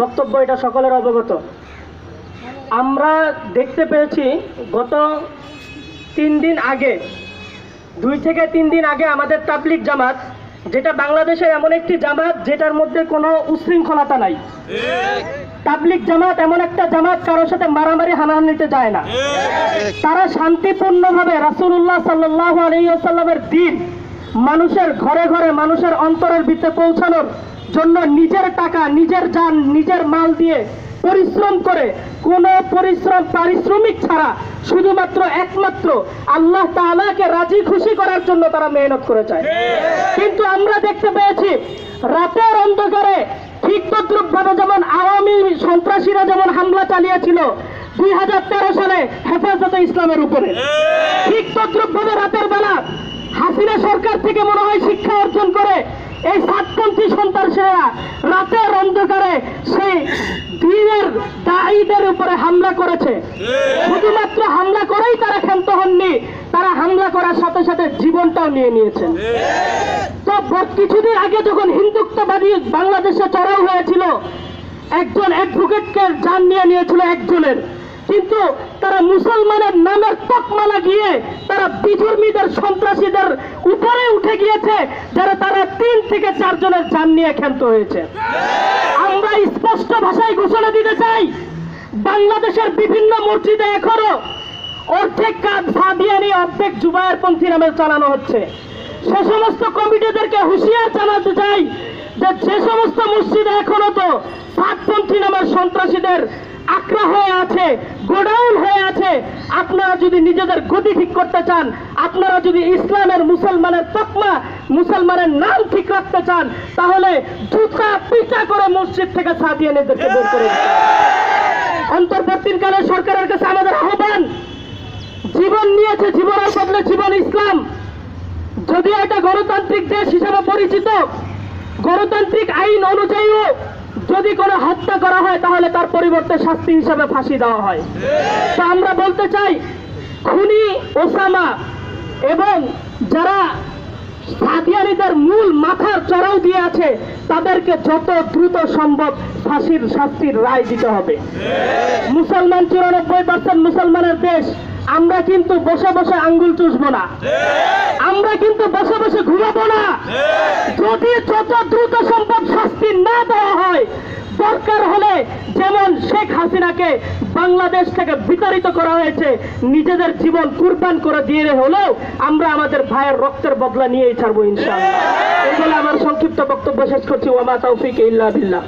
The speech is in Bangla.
বক্তব্য এটা সকলের অবগত। আমরা দেখতে পেয়েছি গত 3 দিন আগে 2 থেকে 3 দিন আগে আমাদের তাবলিগ জামাত, যেটা বাংলাদেশের এমন একটি জামাত যেটার মধ্যে কোনো উশৃঙ্খলতা নাই। তাবলিগ জামাত এমন একটা জামাত কারোর সাথে মারামারি হানাহানিতে যায় না। তারা শান্তিপূর্ণভাবে রাসূলুল্লাহ সাল্লাল্লাহু আলাইহি ওয়াসাল্লামের দ্বীন মানুষের ঘরে ঘরে, মানুষের অন্তরের ভিতরে পৌঁছানোর জন্য নিজের টাকা, নিজের জান, নিজের মাল দিয়ে পরিশ্রম করে, কোনো পারিশ্রমিক ছাড়া শুধুমাত্র একমাত্র আল্লাহ তাআলাকে রাজি খুশি করার জন্য তারা মেহনত করে যায়। কিন্তু আমরা দেখতে পেয়েছি রাতের অন্ধকারে ঠিক তদ্রুপভাবে যেমন আওয়ামী সন্ত্রাসীরা যেমন হামলা চালিয়েছিল 2013 সালে হেফাজতে ইসলামের উপরে, ঠিক তদ্রুপভাবে রাতের বেলা হাসিনা সরকার থেকে মনে হয় শিক্ষা অর্জন করে এই সাতপন্থী সন্ত্রাসীরা রাতের অন্ধকারে সেই দ্বীনের দায়ীদের উপরে হামলা করেছে। শুধুমাত্র হামলা করেই তারা ক্ষান্ত হননি, তারা হামলা করার সাথে সাথে জীবনটাও নিয়ে নিয়েছেন। তো কিছুদিন আগে যখন হিন্দুত্ববাদী বাংলাদেশে চড়াও হয়েছিল, একজন অ্যাডভোকেটকে জান নিয়ে নিয়েছিল একজনের, কিন্তু তারা মুসলমানের নামের তকমা লাগিয়ে তারা বিধর্মীদের, সন্ত্রাসীদের উপরে উঠে গিয়েছে, যারা তারা 3 থেকে 4 জনের জান নিয়ে ক্ষান্ত হয়েছে। আমরা স্পষ্ট ভাষায় ঘোষণা দিতে চাই, বাংলাদেশের বিভিন্ন মসজিদে এখনো অর্ধেক সাদিয়ানি, অর্ধেক জুবায়েরপন্থী নামে চালানো হচ্ছে। সে সমস্ত কমিটিদেরকে হুঁশিয়ার জানাতে চাই যে যে সমস্ত মসজিদে এখনো তো সাতপন্থী নামের সন্ত্রাসীদের আকড়া হয়ে আছে, গোডাউন হয়ে আছে, আপনারা যদি নিজেদের গতি ঠিক করতে চান, আপনারা যদি ইসলামের, মুসলমানের তকমা, মুসলমানের নাম ঠিক রাখতে চান, তাহলে জুতা পিটা করে মসজিদ থেকে সাদিয়ানিদেরকে বের করে দিতে হবে। অন্তর্বর্তীকালে সরকারের কাছে আমাদের আহ্বান, জীবন নিয়েছে, জীবনের বদলে জীবন ইসলাম। যদিও এটা গণতান্ত্রিক দেশ হিসেবে পরিচিত, গণতান্ত্রিক আইন অনুযায়ীও যদি কোনো হত্যা করা হয় তাহলে তার পরিবর্তে শাস্তি হিসাবে ফাঁসি দেওয়া হয়। তো আমরা বলতে চাই, খুনি ওসামা এবং যারা সাদিয়ানিদের মূল মাথার চড়াও দিয়ে আছে, তাদেরকে যত দ্রুত সম্ভব ফাঁসির শাস্তির রায় দিতে হবে। মুসলমান 94% মুসলমানের দেশ। আমরা কিন্তু বসে বসে আঙ্গুল চুষবো না, আমরা কিন্তু বসে বসে ঘুরাবো না। যদি যত দ্রুত সম্ভব শাস্তি না দেওয়া হয়, দরকার হলে যেমন শেখ হাসিনাকে বাংলাদেশ থেকে বিতাড়িত করা হয়েছে, নিজেদের জীবন কুরবান করে দিয়ে হলেও আমরা আমাদের ভাইয়ের রক্তের বদলা নিয়েই ছাড়বো ইনশাআল্লাহ। এই বলে আমার সংক্ষিপ্ত বক্তব্য শেষ করছি। ওয়া মা তাওফিক ইল্লা বিল্লাহ।